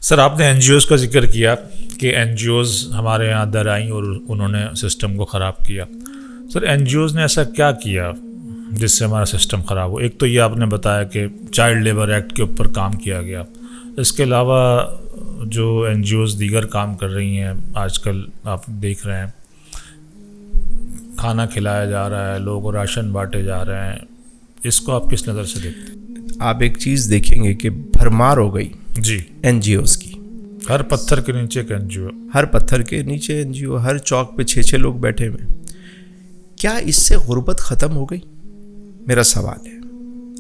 سر آپ نے N G Os کا ذکر کیا کہ این جی اوز ہمارے یہاں در آئیں اور انہوں نے سسٹم کو خراب کیا. سر این جی اوز نے ایسا کیا کیا جس سے ہمارا سسٹم خراب ہو؟ ایک تو یہ آپ نے بتایا کہ چائلڈ لیبر ایکٹ کے اوپر کام کیا گیا. اس کے علاوہ جو این جی اوز دیگر کام کر رہی ہیں آج کل آپ دیکھ رہے ہیں، کھانا کھلایا جا رہا ہے، لوگوں کو راشن بانٹے جا رہے ہیں، اس کو آپ کس نظر سے دیکھتے ہیں؟ آپ ایک چیز دیکھیں گے کہ بھرمار ہو گئی جی این جی اوز کی. ہر پتھر کے نیچے ایک این جی او، ہر پتھر کے نیچے این جی او، ہر چوک پہ 6 لوگ بیٹھے ہوئے. کیا اس سے غربت ختم ہو گئی؟ میرا سوال ہے.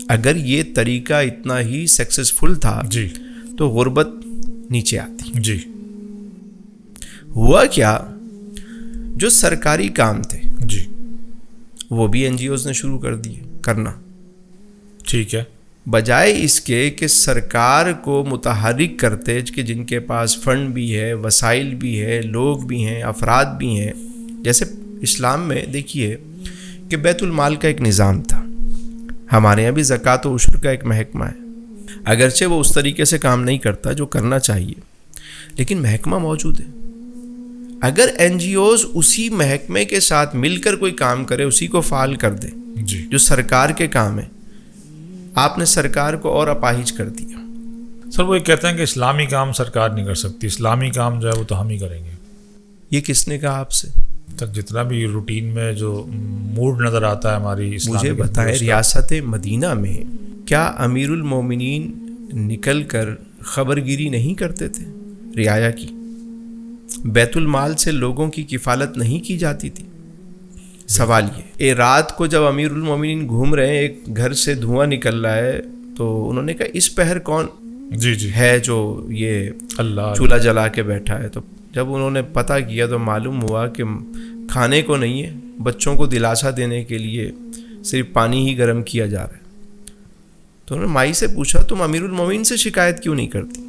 اگر یہ طریقہ اتنا ہی سکسیسفل تھا جی تو غربت نیچے آتی. جی ہوا کیا، جو سرکاری کام تھے جی وہ بھی این جی اوز نے شروع کر دیے کرنا. ٹھیک ہے، بجائے اس کے کہ سرکار کو متحرک کرتے کہ جن کے پاس فنڈ بھی ہے، وسائل بھی ہے، لوگ بھی ہیں، افراد بھی ہیں. جیسے اسلام میں دیکھیے کہ بیت المال کا ایک نظام تھا. ہمارے یہاں بھی زکوٰۃ و عشر کا ایک محکمہ ہے. اگرچہ وہ اس طریقے سے کام نہیں کرتا جو کرنا چاہیے، لیکن محکمہ موجود ہے. اگر این جی اوز اسی محکمے کے ساتھ مل کر کوئی کام کرے، اسی کو فعال کر دے جی جو سرکار کے کام ہے، آپ نے سرکار کو اور اپاہج کر دیا. سر وہ یہ کہتے ہیں کہ اسلامی کام سرکار نہیں کر سکتی، اسلامی کام جو ہے وہ تو ہم ہی کریں گے. یہ کس نے کہا آپ سے؟ سر جتنا بھی روٹین میں جو موڈ نظر آتا ہے ہماری اسلامی، مجھے بتائیں ریاست مدینہ میں کیا امیر المومنین نکل کر خبر گیری نہیں کرتے تھے رعایا کی؟ بیت المال سے لوگوں کی کفالت نہیں کی جاتی تھی؟ سوال یہ، رات کو جب امیر المومنین گھوم رہے ہیں، ایک گھر سے دھواں نکل رہا ہے، تو انہوں نے کہا اس پہر کون جی جی ہے جو یہ اللہ چولہا جلا کے بیٹھا ہے؟ تو جب انہوں نے پتہ کیا تو معلوم ہوا کہ کھانے کو نہیں ہے، بچوں کو دلاسا دینے کے لیے صرف پانی ہی گرم کیا جا رہا ہے. تو انہوں نے مائی سے پوچھا تم امیر المومنین سے شکایت کیوں نہیں کرتی؟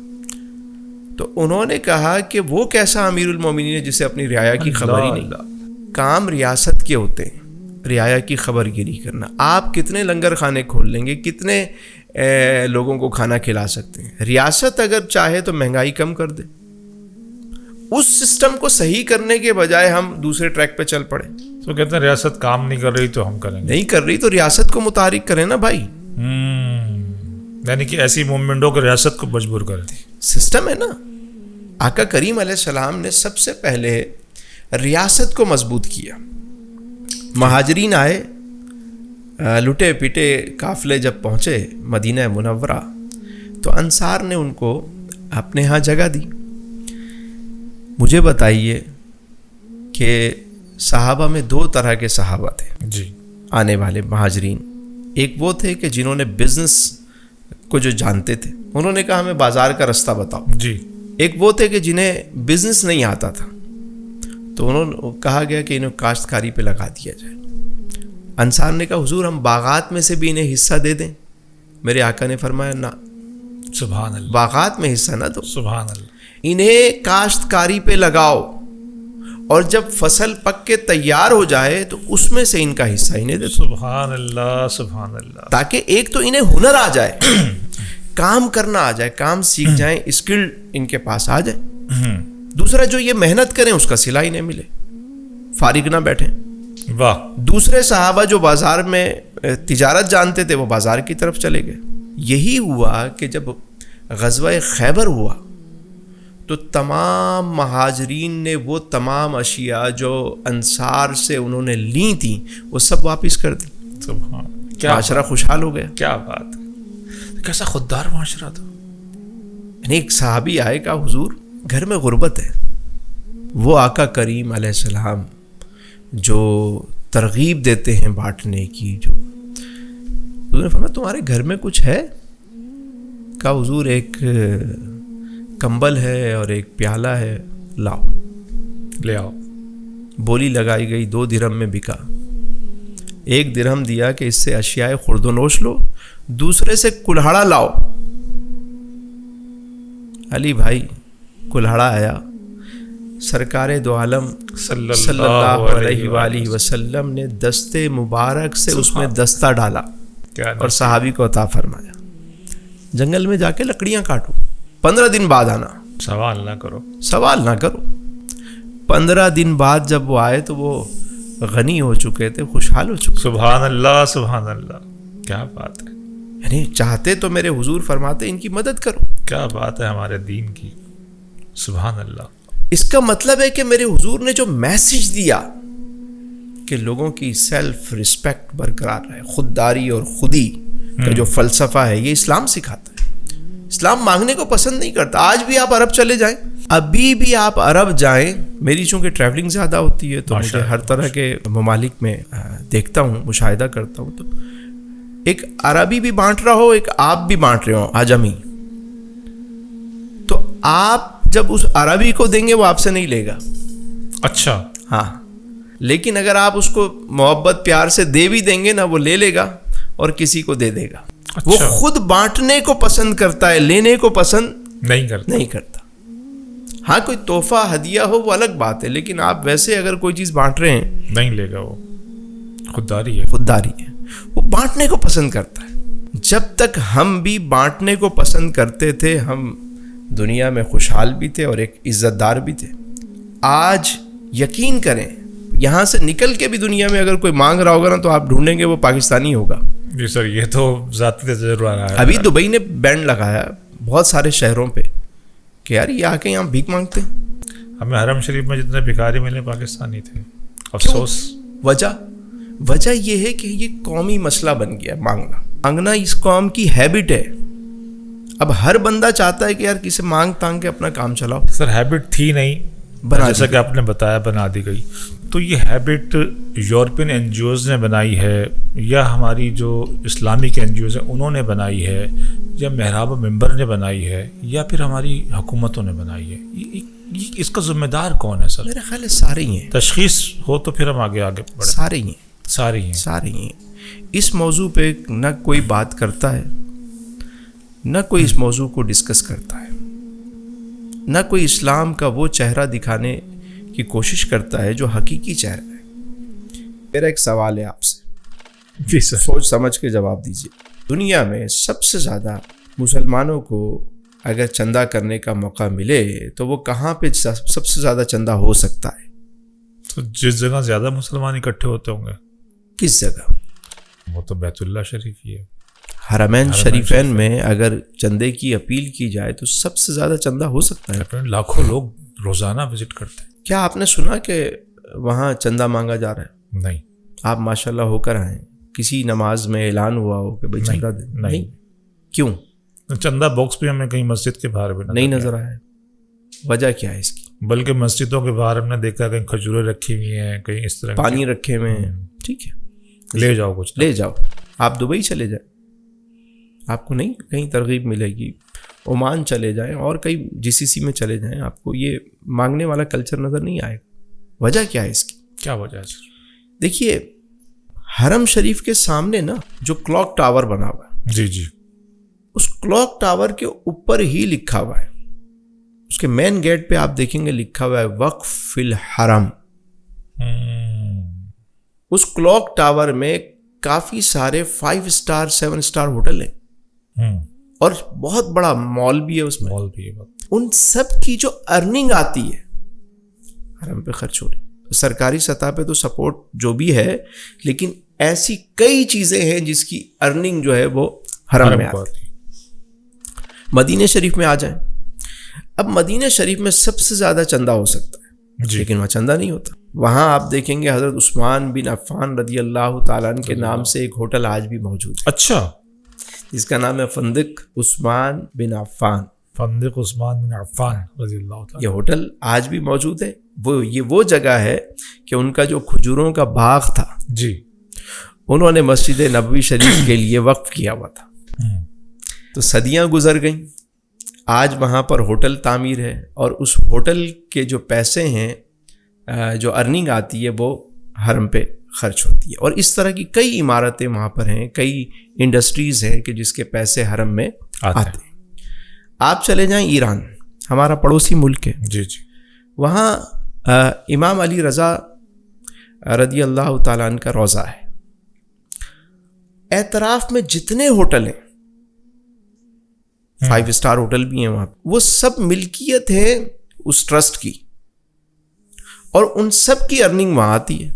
تو انہوں نے کہا کہ وہ کیسا امیر المومنین ہے جسے اپنی رعایا کی خبر ہی نہیں. کام ریاست کے ہوتے ہیں رعایا کی خبر گیری کرنا. آپ کتنے لنگر خانے کھول لیں گے، کتنے لوگوں کو کھانا کھلا سکتے ہیں؟ ریاست اگر چاہے تو مہنگائی کم کر دے. اس سسٹم کو صحیح کرنے کے بجائے ہم دوسرے ٹریک پہ چل پڑے. تو کہتے ہیں ریاست کام نہیں کر رہی تو ہم کریں گے. نہیں کر رہی تو ریاست کو متحرک کریں نا بھائی. یعنی کہ ایسی موومنٹوں کو ریاست کو مجبور کریں. سسٹم ہے نا. آقا کریم علیہ السلام نے سب سے پہلے ریاست کو مضبوط کیا. مہاجرین آئے، لٹے پٹے قافلے جب پہنچے مدینہ منورہ تو انصار نے ان کو اپنے ہاں جگہ دی. مجھے بتائیے کہ صحابہ میں 2 طرح کے صحابہ تھے جی آنے والے مہاجرین. ایک وہ تھے کہ جنہوں نے بزنس کو جو جانتے تھے، انہوں نے کہا ہمیں بازار کا رستہ بتاؤ. جی ایک وہ تھے کہ جنہیں بزنس نہیں آتا تھا، تو انہوں نے کہا گیا کہ انہیں کاشتکاری پہ لگا دیا جائے. انصار نے کہا حضور ہم باغات میں سے بھی انہیں حصہ دے دیں. میرے آقا نے فرمایا نہ، سبحان اللہ، باغات میں حصہ نہ دو، سبحان اللہ، انہیں کاشتکاری پہ لگاؤ، اور جب فصل پک کے تیار ہو جائے تو اس میں سے ان کا حصہ انہیں دے دو. سبحان اللہ، سبحان اللہ. تاکہ ایک تو انہیں ہنر آ جائے، کام کرنا آ جائے، کام سیکھ جائیں، اسکل ان کے پاس آ جائے. دوسرا جو یہ محنت کریں اس کا صلہ انہیں ملے، فارغ نہ بیٹھیں. واہ. دوسرے صحابہ جو بازار میں تجارت جانتے تھے وہ بازار کی طرف چلے گئے. یہی ہوا کہ جب غزوہ خیبر ہوا تو تمام مہاجرین نے وہ تمام اشیاء جو انصار سے انہوں نے لی تھیں وہ سب واپس کر دی. سبحان، معاشرہ خوشحال ہو گیا. کیا بات ہے، کیسا خوددار معاشرہ تھا. یعنی ایک صحابی آئے کہا حضور گھر میں غربت ہے. وہ آقا کریم علیہ السلام جو ترغیب دیتے ہیں بانٹنے کی، جو حضور نے فرمایا تمہارے گھر میں کچھ ہے؟ کہا حضور ایک کمبل ہے اور ایک پیالہ ہے، لاؤ. لے آؤ. بولی لگائی گئی، 2 درہم میں بکا. 1 درہم دیا کہ اس سے اشیاء خرد و نوش لو، دوسرے سے کلہڑا لاؤ. علی بھائی کلہڑا آیا، سرکار دو عالم صلی اللہ علیہ وآلہ وسلم نے دستے مبارک سے اس میں دستہ ڈالا اور صحابی کو عطا فرمایا. جنگل میں جا کے لکڑیاں کاٹو، 15 دن بعد آنا. سوال نہ کرو. سوال نہ کرو. 15 دن بعد جب وہ آئے تو وہ غنی ہو چکے تھے, خوشحال ہو چکے. سبحان اللہ سبحان اللہ, کیا بات ہے. یعنی چاہتے تو میرے حضور فرماتے ان کی مدد کرو. کیا بات ہے ہمارے دین کی. سبحان اللہ. اس کا مطلب ہے کہ میرے حضور نے جو میسج دیا کہ لوگوں کی سیلف رسپیکٹ برقرار رہے, خودداری اور خودی کا جو فلسفہ ہے یہ اسلام سکھاتا ہے. اسلام مانگنے کو پسند نہیں کرتا. آج بھی آپ عرب چلے جائیں, ابھی بھی آپ عرب جائیں, میری چونکہ ٹریولنگ زیادہ ہوتی ہے تو مجھے ہر طرح کے ممالک میں دیکھتا ہوں, مشاہدہ کرتا ہوں, تو ایک عربی بھی بانٹ رہا ہو, ایک آپ بھی بانٹ رہے ہو عجمی, تو آپ جب اس عربی کو دیں گے وہ آپ سے نہیں لے گا. اچھا. ہاں, لیکن اگر آپ اس کو محبت پیار سے دے بھی دیں گے نا, وہ لے لے گا اور کسی کو دے دے گا. وہ خود بانٹنے کو پسند کرتا ہے, لینے کو پسند نہیں کرتا. ہاں کوئی تحفہ ہدیہ ہو وہ الگ بات ہے, لیکن آپ ویسے اگر کوئی چیز بانٹ رہے ہیں نہیں لے گا. وہ خودداری ہے. وہ بانٹنے کو پسند کرتا ہے. جب تک ہم بھی بانٹنے کو پسند کرتے تھے ہم دنیا میں خوشحال بھی تھے اور ایک عزت دار بھی تھے. آج یقین کریں یہاں سے نکل کے بھی دنیا میں اگر کوئی مانگ رہا ہوگا نا تو آپ ڈھونڈیں گے وہ پاکستانی ہوگا. جی سر, یہ تو ذاتی تجربہ رہا ہے. ابھی دبئی نے بینڈ لگایا بہت سارے شہروں پہ کہ یار یہ آ کے یہاں بھیک مانگتے ہیں. ہمیں حرم شریف میں جتنے بھکاری ملے پاکستانی تھے. افسوس. وجہ یہ ہے کہ یہ قومی مسئلہ بن گیا. مانگنا اس قوم کی ہیبٹ ہے. اب ہر بندہ چاہتا ہے کہ یار کسی مانگ تانگ کے اپنا کام چلاؤ. سر ہیبٹ تھی نہیں, جیسا کہ آپ نے بتایا بنا دی گئی. تو یہ habit European N G Os نے بنائی ہے یا ہماری جو اسلامک این جی اوز ہیں انہوں نے بنائی ہے یا محراب و منبر نے بنائی ہے یا پھر ہماری حکومتوں نے بنائی ہے؟ اس کا ذمہ دار کون ہے سر؟ میرا خیال ہے سارے ہی ہیں. تشخیص ہو تو پھر ہم آگے بڑھیں. سارے ہی ہیں. اس موضوع پہ نہ کوئی بات کرتا ہے, نہ کوئی اس موضوع کو ڈسکس کرتا ہے, نہ کوئی اسلام کا وہ چہرہ دکھانے کی کوشش کرتا ہے جو حقیقی چہرہ ہے. میرا ایک سوال ہے آپ سے, جی سر, سوچ سمجھ کے جواب دیجیے. دنیا میں سب سے زیادہ مسلمانوں کو اگر چندہ کرنے کا موقع ملے تو وہ کہاں پہ سب سے زیادہ چندہ ہو سکتا ہے؟ تو جس جگہ زیادہ مسلمان اکٹھے ہوتے ہوں گے. کس جگہ؟ وہ تو بیت اللہ شریف ہی ہے. حرمین شریفین میں اگر چندے کی اپیل کی جائے تو سب سے زیادہ چندہ ہو سکتا ہے. لاکھوں لوگ روزانہ وزٹ کرتے ہیں. کیا آپ نے سنا کہ وہاں چندہ مانگا جا رہا ہے؟ نہیں. آپ ماشاءاللہ ہو کر آئیں, کسی نماز میں اعلان ہوا ہو کہ بھائی چندہ دیں؟ نہیں. کیوں؟ چندہ باکس بھی ہمیں کہیں مسجد کے باہر بھی نہیں نظر آیا. وجہ کیا ہے اس کی؟ بلکہ مسجدوں کے باہر ہم نے دیکھا کہیں کھجوریں رکھی ہوئی ہیں, کہیں اس طرح پانی رکھے ہوئے ہیں. ٹھیک ہے, لے جاؤ کچھ, لے جاؤ. آپ دبئی چلے جائیں, آپ کو نہیں کہیں ترغیب ملے گی. عمان چلے جائیں اور کئی جی سی سی میں چلے جائیں, آپ کو یہ مانگنے والا کلچر نظر نہیں آئے گا. وجہ کیا ہے اس کی؟ کیا وجہ ہے سر؟ دیکھیے حرم شریف کے سامنے نا جو کلاک ٹاور بنا ہوا ہے, جی, اس کلاک ٹاور کے اوپر ہی لکھا ہوا ہے, اس کے مین گیٹ پہ آپ دیکھیں گے لکھا ہوا ہے وقف فی الحرم. اس کلاک ٹاور میں کافی سارے 5 اسٹار 7 اسٹار ہوٹل ہیں اور بہت بڑا مال بھی ہے. اس میں مال بھی ہے. ان سب کی جو ارننگ آتی ہے حرم پہ خرچ ہو رہی. سرکاری سطح پہ تو سپورٹ جو بھی ہے, لیکن ایسی کئی چیزیں ہیں جس کی ارننگ جو ہے وہ حرم میں آتی ہے. مدینہ شریف میں آ جائیں. اب مدینہ شریف میں سب سے زیادہ چندہ ہو سکتا ہے, لیکن وہاں چندہ نہیں ہوتا. وہاں آپ دیکھیں گے حضرت عثمان بن عفان رضی اللہ تعالیٰ عنہ کے نام سے ایک ہوٹل آج بھی موجود ہے. اچھا, جس کا نام ہے فندق عثمان بن عفان. فندق عثمان بن عفان رضی اللہ تعالیٰ. یہ ہوٹل آج بھی موجود ہے. یہ وہ جگہ ہے کہ ان کا جو کھجوروں کا باغ تھا, جی, انہوں نے مسجد نبوی شریف کے لیے وقف کیا ہوا تھا. تو صدیاں گزر گئیں, آج وہاں پر ہوٹل تعمیر ہے اور اس ہوٹل کے جو پیسے ہیں, جو ارننگ آتی ہے وہ حرم پہ خرچ ہوتی ہے. اور اس طرح کی کئی عمارتیں وہاں پر ہیں, کئی انڈسٹریز ہیں کہ جس کے پیسے حرم میں آتے ہیں. آپ چلے جائیں ایران, ہمارا پڑوسی ملک ہے. جی, وہاں امام علی رضا رضی اللہ تعالیٰ عنہ کا روضہ ہے. اعتراف میں جتنے ہوٹل ہیں 5 اسٹار ہوٹل بھی ہیں وہاں. وہ سب ملکیت ہے اس ٹرسٹ کی, اور ان سب کی ارننگ وہاں آتی ہے.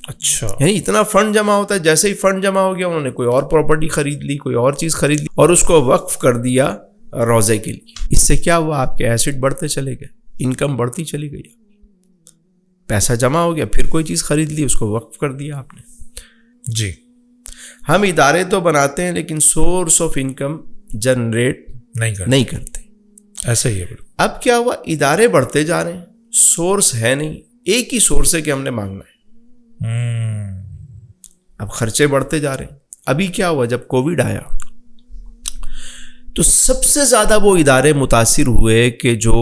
اچھا, یعنی اتنا فنڈ جمع ہوتا ہے, جیسے ہی فنڈ جمع ہو گیا انہوں نے کوئی اور پراپرٹی خرید لی, کوئی اور چیز خرید لی, اور اس کو وقف کر دیا روزے کے لیے. اس سے کیا ہوا, آپ کے ایسٹ بڑھتے چلے گئے, انکم بڑھتی چلی گئی, پیسہ جمع ہو گیا, پھر کوئی چیز خرید لی, اس کو وقف کر دیا آپ نے. جی, ہم ادارے تو بناتے ہیں لیکن سورس آف انکم جنریٹ نہیں کرتے. ایسا ہی ہے. اب کیا ہوا, ادارے بڑھتے جا رہے ہیں, سورس ہے نہیں, ایک ہی سورس ہے کہ ہم نے مانگنا ہے. اب خرچے بڑھتے جا رہے ہیں. ابھی کیا ہوا, جب کووڈ آیا تو سب سے زیادہ وہ ادارے متاثر ہوئے کہ جو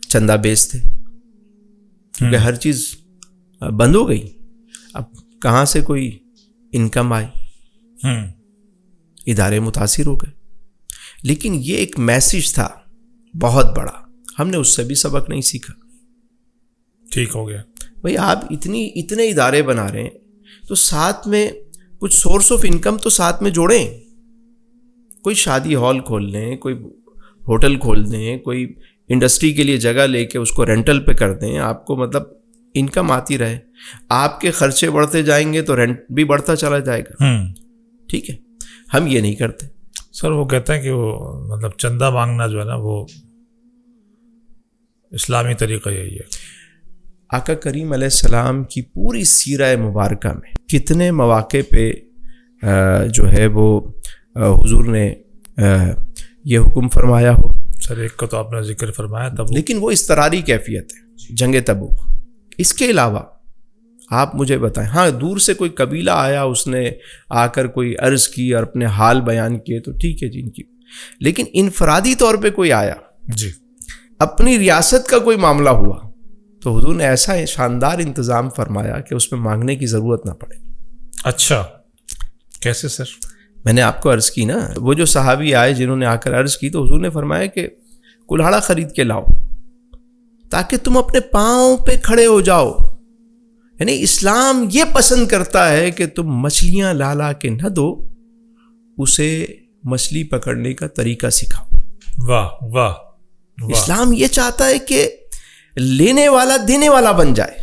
چندہ بیس تھے, کیونکہ ہر چیز بند ہو گئی. اب کہاں سے کوئی انکم آئی, ادارے متاثر ہو گئے. لیکن یہ ایک میسج تھا بہت بڑا, ہم نے اس سے بھی سبق نہیں سیکھا. ٹھیک ہو گیا بھئی, آپ اتنے ادارے بنا رہے ہیں تو ساتھ میں کچھ سورس آف انکم تو ساتھ میں جوڑیں. کوئی شادی ہال کھول لیں, کوئی ہوٹل کھول دیں, کوئی انڈسٹری کے لیے جگہ لے کے اس کو رینٹل پہ کر دیں, آپ کو مطلب انکم آتی رہے. آپ کے خرچے بڑھتے جائیں گے تو رینٹ بھی بڑھتا چلا جائے گا. ٹھیک ہے, ہم یہ نہیں کرتے. سر وہ کہتے ہیں کہ وہ مطلب چندہ مانگنا جو ہے نا وہ اسلامی طریقہ یہی ہے. آقا کریم علیہ السلام کی پوری سیرہ مبارکہ میں کتنے مواقع پہ جو ہے وہ حضور نے یہ حکم فرمایا ہو. سر ایک کو تو آپ نے ذکر فرمایا تب, لیکن وہ اضطراری کیفیت ہے, جنگ تبوک. اس کے علاوہ آپ مجھے بتائیں, ہاں دور سے کوئی قبیلہ آیا, اس نے آ کر کوئی عرض کی اور اپنے حال بیان کیے تو ٹھیک ہے جن کی, لیکن انفرادی طور پہ کوئی آیا, جی, اپنی ریاست کا کوئی معاملہ ہوا, تو حضور نے ایسا شاندار انتظام فرمایا کہ اس میں مانگنے کی ضرورت نہ پڑے. اچھا, کیسے سر؟ میں نے آپ کو عرض کی نا, وہ جو صحابی آئے جنہوں نے آ کر عرض کی, تو حضور نے فرمایا کہ کلہاڑا خرید کے لاؤ تاکہ تم اپنے پاؤں پہ کھڑے ہو جاؤ. یعنی اسلام یہ پسند کرتا ہے کہ تم مچھلیاں لا لا کے نہ دو, اسے مچھلی پکڑنے کا طریقہ سکھاؤ. واہ واہ, اسلام یہ چاہتا ہے کہ لینے والا دینے والا بن جائے.